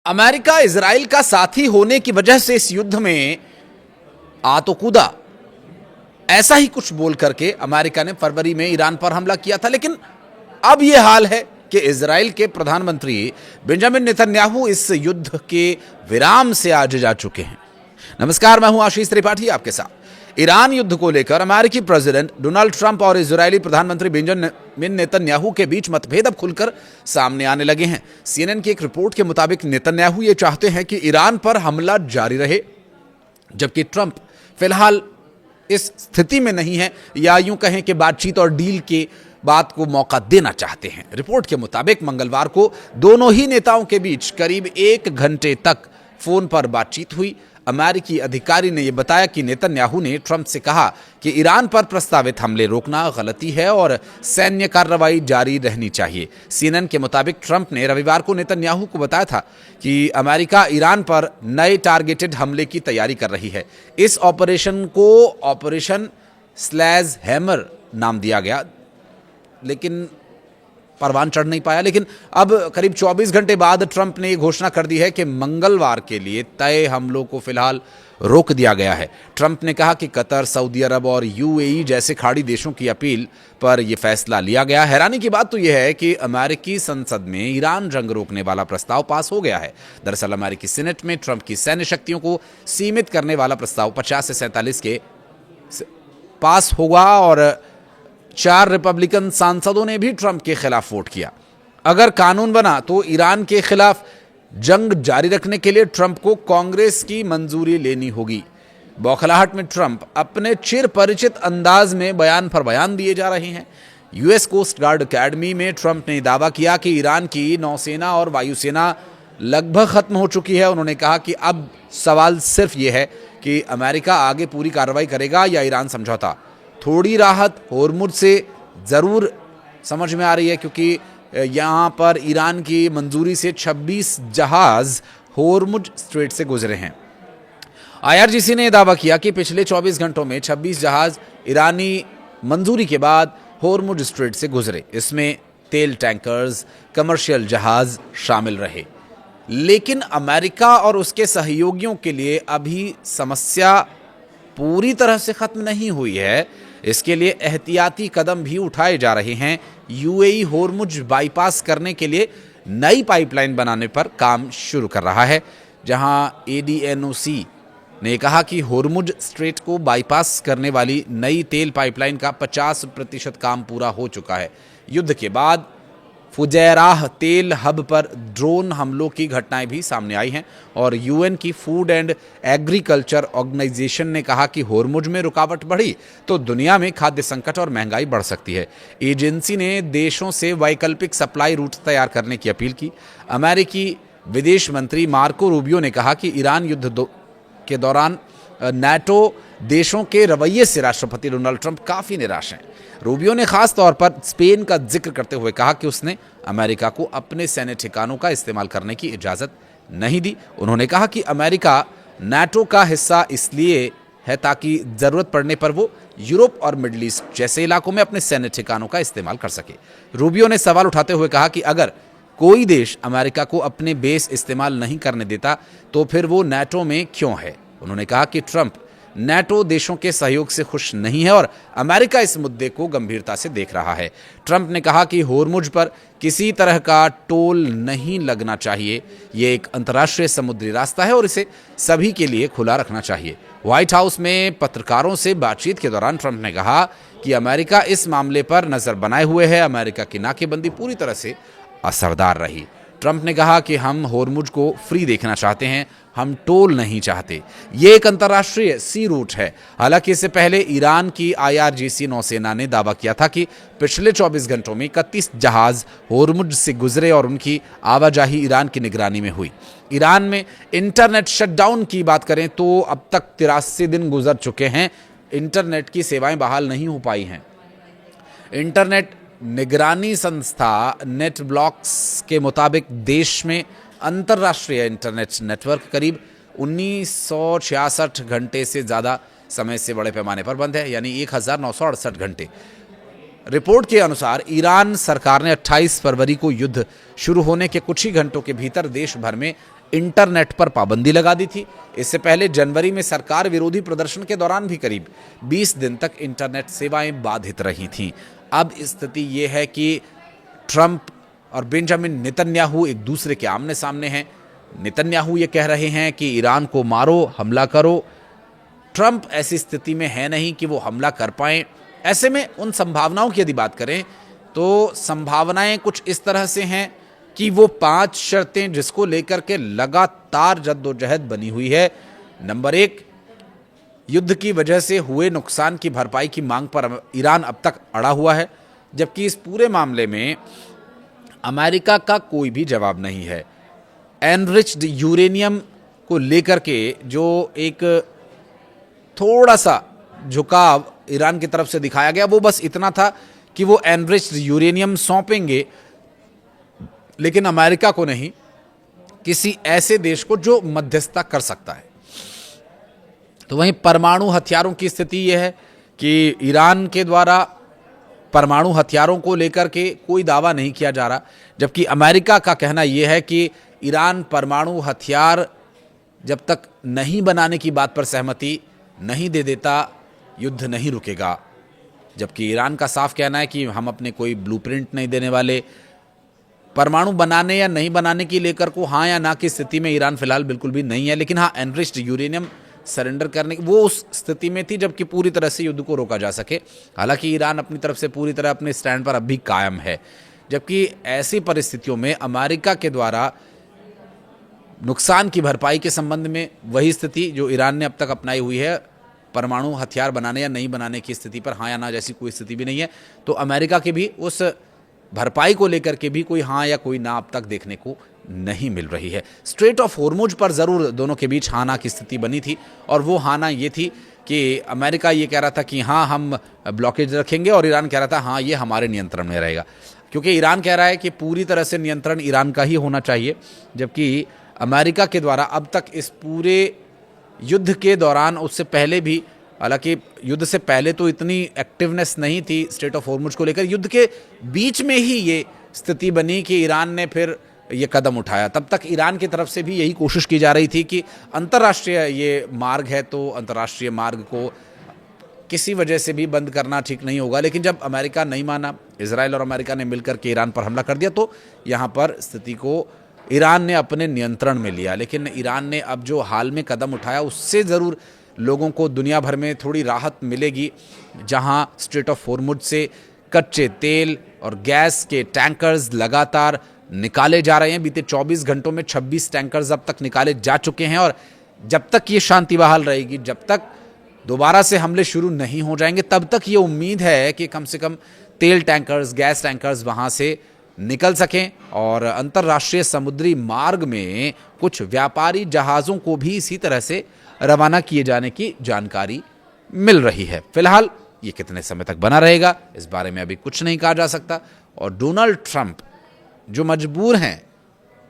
America Israel का साथी होने की वजह से इस युद्ध में आ तो कूदा, ऐसा ही कुछ बोल करके अमेरिका ने फरवरी में ईरान पर हमला किया था। लेकिन अब यह हाल है कि इजराइल के प्रधानमंत्री बेंजामिन नेतन्याहू इस युद्ध के विराम से आज जा चुके हैं। नमस्कार, मैं हूं आशीष त्रिपाठी आपके साथ। ईरान युद्ध को लेकर अमेरिकी प्रेसिडेंट डोनाल्ड ट्रंप और इजरायली प्रधानमंत्री बेंजामिन नेतन्याहू के बीच मतभेद अब खुलकर सामने आने लगे हैं। सीएनएन की एक रिपोर्ट के मुताबिक नेतन्याहू ये चाहते हैं कि ईरान पर हमला जारी रहे, जबकि ट्रंप फिलहाल इस स्थिति में नहीं है, या यूं कहें कि बातचीत और डील की बात को मौका देना चाहते हैं। रिपोर्ट के मुताबिक मंगलवार को दोनों ही नेताओं के बीच करीब 1 घंटे तक फोन पर बातचीत हुई। अमेरिकी अधिकारी ने यह बताया कि नेतन्याहू ने ट्रंप से कहा कि ईरान पर प्रस्तावित हमले रोकना गलती है और सैन्य कार्रवाई जारी रहनी चाहिए। सीएनएन के मुताबिक ट्रंप ने रविवार को नेतन्याहू को बताया था कि अमेरिका ईरान पर नए टारगेटेड हमले की तैयारी कर रही है। इस ऑपरेशन को ऑपरेशन स्लैश हैमर नाम दिया गया, लेकिन परवान चढ़ नहीं पाया। लेकिन अब करीब 24 घंटे बाद ट्रंप ने यह घोषणा कर दी है कि मंगलवार के लिए तय हमलों को फिलहाल रोक दिया गया है। ट्रंप ने कहा कि कतर, सऊदी अरब और यूएई जैसे खाड़ी देशों की अपील पर यह फैसला लिया गया। हैरानी की बात तो यह है कि अमेरिकी संसद में ईरान जंग रोकने वाला प्रस्ताव पास हो गया है। दरअसल अमेरिकी सीनेट में ट्रंप की सैन्य शक्तियों को सीमित करने वाला प्रस्ताव 50 से 47 के पास होगा और 4 रिपब्लिकन सांसदों ने भी ट्रंप के खिलाफ वोट किया। अगर कानून बना तो ईरान के खिलाफ जंग जारी रखने के लिए ट्रंप को कांग्रेस की मंजूरी लेनी होगी। बौखलाहट में ट्रंप अपने चिर परिचित अंदाज में बयान पर बयान दिए जा रहे हैं। यूएस कोस्ट गार्ड अकेडमी में ट्रंप ने दावा किया कि ईरान की नौसेना और वायुसेना लगभग खत्म हो चुकी है। उन्होंने कहा कि अब सवाल सिर्फ यह है कि अमेरिका आगे पूरी कार्रवाई करेगा या ईरान समझौता। थोड़ी राहत होर्मुज से ज़रूर समझ में आ रही है, क्योंकि यहाँ पर ईरान की मंजूरी से 26 जहाज़ होर्मुज स्ट्रेट से गुजरे हैं। आईआरजीसी ने दावा किया कि पिछले 24 घंटों में 26 जहाज़ ईरानी मंजूरी के बाद होर्मुज स्ट्रेट से गुजरे। इसमें तेल टैंकर्स, कमर्शियल जहाज़ शामिल रहे। लेकिन अमेरिका और उसके सहयोगियों के लिए अभी समस्या पूरी तरह से खत्म नहीं हुई है। इसके लिए एहतियाती कदम भी उठाए जा रहे हैं। यूएई होर्मुज बाईपास करने के लिए नई पाइपलाइन बनाने पर काम शुरू कर रहा है, जहां एडीएनओसी ने कहा कि होर्मुज स्ट्रेट को बाईपास करने वाली नई तेल पाइपलाइन का 50% काम पूरा हो चुका है। युद्ध के बाद फुजैराह तेल हब पर ड्रोन हमलों की घटनाएं भी सामने आई हैं और यूएन की फूड एंड एग्रीकल्चर ऑर्गेनाइजेशन ने कहा कि होर्मुज में रुकावट बढ़ी तो दुनिया में खाद्य संकट और महंगाई बढ़ सकती है। एजेंसी ने देशों से वैकल्पिक सप्लाई रूट तैयार करने की अपील की। अमेरिकी विदेश मंत्री मार्को रूबियो ने कहा कि ईरान युद्ध के दौरान नाटो देशों के रवैये से राष्ट्रपति डोनाल्ड ट्रंप काफ़ी निराश हैं। रूबियो ने खास तौर पर स्पेन का जिक्र करते हुए कहा कि उसने अमेरिका को अपने सैन्य ठिकानों का इस्तेमाल करने की इजाज़त नहीं दी। उन्होंने कहा कि अमेरिका नाटो का हिस्सा इसलिए है ताकि ज़रूरत पड़ने पर वो यूरोप और मिडल ईस्ट जैसे इलाकों में अपने सैन्य ठिकानों का इस्तेमाल कर सके। रूबियो ने सवाल उठाते हुए कहा कि अगर कोई देश अमेरिका को अपने बेस इस्तेमाल नहीं करने देता तो फिर वो नाटो में क्यों है। उन्होंने कहा कि ट्रंप नाटो देशों के सहयोग से खुश नहीं है और अमेरिका इस मुद्दे को गंभीरता से देख रहा है। ट्रंप ने कहा कि होर्मुज पर किसी तरह का टोल नहीं लगना चाहिए। ये एक अंतर्राष्ट्रीय समुद्री रास्ता है और इसे सभी के लिए खुला रखना चाहिए। व्हाइट हाउस में पत्रकारों से बातचीत के दौरान ट्रंप ने कहा कि अमेरिका इस मामले पर नज़र बनाए हुए है। अमेरिका की नाकेबंदी पूरी तरह से असरदार रही। ट्रंप ने कहा कि हम होर्मुज को फ्री देखना चाहते हैं, हम टोल नहीं चाहते। ये एक अंतर्राष्ट्रीय सी रूट है। हालांकि इससे पहले ईरान की आईआरजीसी नौसेना ने दावा किया था कि पिछले 24 घंटों में 31 जहाज होर्मुज से गुजरे और उनकी आवाजाही ईरान की निगरानी में हुई। ईरान में इंटरनेट शटडाउन की बात करें तो अब तक 83 दिन गुजर चुके हैं। इंटरनेट की सेवाएं बहाल नहीं हो पाई हैं। इंटरनेट निगरानी संस्था नेटब्लॉक्स के मुताबिक देश में अंतर्राष्ट्रीय इंटरनेट नेटवर्क करीब 1966 घंटे से ज़्यादा समय से बड़े पैमाने पर बंद है, यानी 1968 घंटे। रिपोर्ट के अनुसार ईरान सरकार ने 28 फरवरी को युद्ध शुरू होने के कुछ ही घंटों के भीतर देश भर में इंटरनेट पर पाबंदी लगा दी थी। इससे पहले जनवरी में सरकार विरोधी प्रदर्शन के दौरान भी करीब 20 दिन तक इंटरनेट सेवाएं बाधित रही थीं। अब स्थिति ये है कि ट्रंप और बेंजामिन नेतन्याहू एक दूसरे के आमने सामने हैं। नेतन्याहू ये कह रहे हैं कि ईरान को मारो, हमला करो। ट्रंप ऐसी स्थिति में है नहीं कि वो हमला कर पाएं। ऐसे में उन संभावनाओं की यदि बात करें तो संभावनाएं कुछ इस तरह से हैं कि वो 5 शर्तें जिसको लेकर के लगातार जद्दोजहद बनी हुई है। नंबर 1, युद्ध की वजह से हुए नुकसान की भरपाई की मांग पर ईरान अब तक अड़ा हुआ है, जबकि इस पूरे मामले में अमेरिका का कोई भी जवाब नहीं है। एनरिच्ड यूरेनियम को लेकर के जो एक थोड़ा सा झुकाव ईरान की तरफ से दिखाया गया, वो बस इतना था कि वो एनरिच्ड यूरेनियम सौंपेंगे, लेकिन अमेरिका को नहीं, किसी ऐसे देश को जो मध्यस्थता कर सकता है। तो वहीं परमाणु हथियारों की स्थिति यह है कि ईरान के द्वारा परमाणु हथियारों को लेकर के कोई दावा नहीं किया जा रहा, जबकि अमेरिका का कहना यह है कि ईरान परमाणु हथियार जब तक नहीं बनाने की बात पर सहमति नहीं दे देता, युद्ध नहीं रुकेगा। जबकि ईरान का साफ कहना है कि हम अपने कोई ब्लूप्रिंट नहीं देने वाले। परमाणु बनाने या नहीं बनाने की लेकर को हाँ या ना की स्थिति में ईरान फिलहाल बिल्कुल भी नहीं है, लेकिन हाँ एनरिच्ड यूरेनियम सरेंडर करने वो उस स्थिति में थी जबकि पूरी तरह से युद्ध को रोका जा सके। हालांकि ईरान अपनी तरफ से पूरी तरह अपने स्टैंड पर अब भी कायम है, जबकि ऐसी परिस्थितियों में अमेरिका के द्वारा नुकसान की भरपाई के संबंध में वही स्थिति जो ईरान ने अब तक अपनाई हुई है, परमाणु हथियार बनाने या नहीं बनाने की स्थिति पर हाँ या ना जैसी कोई स्थिति भी नहीं है। तो अमेरिका की भी उस भरपाई को लेकर के भी कोई हाँ या कोई ना अब तक देखने को नहीं मिल रही है। स्ट्रेट ऑफ हॉर्मुज पर ज़रूर दोनों के बीच हाँ ना की स्थिति बनी थी, और वो हाँ ना ये थी कि अमेरिका ये कह रहा था कि हाँ हम ब्लॉकेज रखेंगे, और ईरान कह रहा था हाँ ये हमारे नियंत्रण में रहेगा। क्योंकि ईरान कह रहा है कि पूरी तरह से नियंत्रण ईरान का ही होना चाहिए, जबकि अमेरिका के द्वारा अब तक इस पूरे युद्ध के दौरान, उससे पहले भी, हालांकि युद्ध से पहले तो इतनी एक्टिवनेस नहीं थी स्ट्रेट ऑफ हॉर्मुज को लेकर, युद्ध के बीच में ही ये स्थिति बनी कि ईरान ने फिर ये कदम उठाया। तब तक ईरान की तरफ से भी यही कोशिश की जा रही थी कि अंतर्राष्ट्रीय ये मार्ग है तो अंतर्राष्ट्रीय मार्ग को किसी वजह से भी बंद करना ठीक नहीं होगा। लेकिन जब अमेरिका नहीं माना, इजराइल और अमेरिका ने मिलकर के ईरान पर हमला कर दिया, तो यहाँ पर स्थिति को ईरान ने अपने नियंत्रण में लिया। लेकिन ईरान ने अब जो हाल में कदम उठाया उससे ज़रूर लोगों को दुनिया भर में थोड़ी राहत मिलेगी, जहाँ स्ट्रेट ऑफ हॉर्मुज से कच्चे तेल और गैस के टैंकर्स लगातार निकाले जा रहे हैं। बीते 24 घंटों में 26 टैंकर्स अब तक निकाले जा चुके हैं, और जब तक ये शांति बहाल रहेगी, जब तक दोबारा से हमले शुरू नहीं हो जाएंगे, तब तक ये उम्मीद है कि कम से कम तेल टैंकर्स, गैस टैंकर्स वहाँ से निकल सकें, और अंतर्राष्ट्रीय समुद्री मार्ग में कुछ व्यापारी जहाज़ों को भी इसी तरह से रवाना किए जाने की जानकारी मिल रही है। फिलहाल ये कितने समय तक बना रहेगा इस बारे में अभी कुछ नहीं कहा जा सकता, और डोनाल्ड ट्रंप जो मजबूर हैं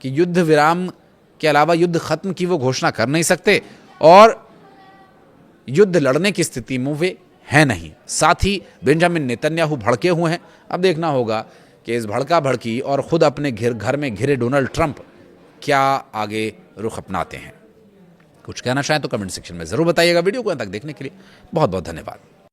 कि युद्ध विराम के अलावा युद्ध खत्म की वो घोषणा कर नहीं सकते, और युद्ध लड़ने की स्थिति में वे हैं नहीं। साथ ही बेंजामिन नेतन्याहू भड़के हुए हैं। अब देखना होगा कि इस भड़का भड़की और खुद अपने घर में घिरे डोनाल्ड ट्रंप क्या आगे रुख अपनाते हैं। कुछ कहना चाहें तो कमेंट सेक्शन में ज़रूर बताइएगा। वीडियो को अंत तक देखने के लिए बहुत बहुत धन्यवाद।